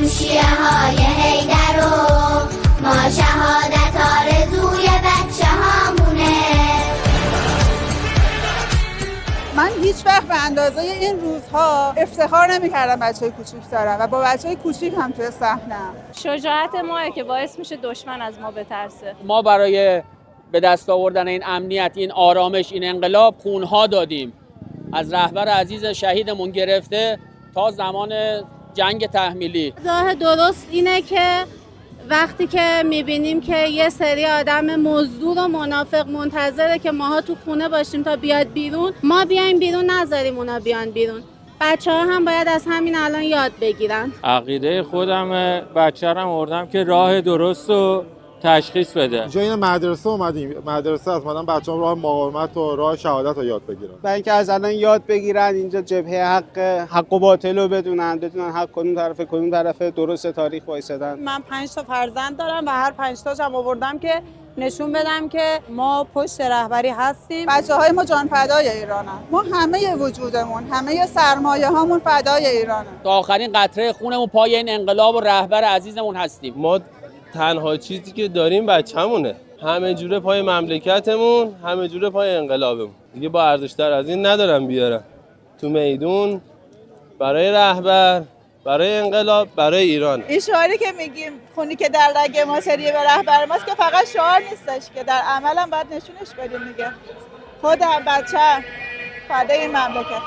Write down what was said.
شمشیه های حیدر و ما شهادت آرزوی بچه هامونه. من هیچ وقت به اندازه این روزها افتخار نمی‌کردم بچه‌های کوچیک دارم و با بچه‌های کوچیک هم توی صحنه‌ام. شجاعت ماه که باعث میشه دشمن از ما بترسه. ما برای به دست آوردن این امنیت، این آرامش، این انقلاب خونها دادیم. از رهبر عزیز شهیدمون گرفته تا زمان جنگ تحمیلی. راه درست اینه که وقتی که میبینیم که یه سری آدم مزدور و منافق منتظره که ماها تو خونه باشیم تا بیاد بیرون، ما بیایم بیرون، نذاریم اونا بیان بیرون. بچه‌ها هم باید از همین الان یاد بگیرن. عقیده خودم بچه‌رم آوردم که راه درست رو تشخیص بده. جای این مدرسه اومدیم، مدرسه از اومدم بچه‌ها راه مقاومت و راه شهادت رو یاد بگیرن. برای اینکه از الان یاد بگیرن اینجا جبهه حق و باطل رو بدونن حق کدوم طرف درست تاریخ وایسادن. من 5 تا فرزند دارم و هر 5 تاشم آوردم که نشون بدم که ما پشت رهبری هستیم. بچه‌های ما جان فدای ایرانن. ما همه وجودمون، همه سرمایه هامون فدای ایرانه. تا آخرین قطره خونمون پای این انقلاب و رهبر عزیزمون هستیم. ما تنها چیزی که داریم بچه‌مونه. همه جوره پای مملکتمون، همه جوره پای انقلابمون. دیگه با ارزش‌تر از این ندارم بیارم. تو میدون برای رهبر، برای انقلاب، برای ایران. این شعاری که میگیم خونی که در رگ ما سریه به رهبر ماست که فقط شعار نیستش که در عمل هم باید نشونش بدیم دیگه. خودم بچه فدای این مملکت.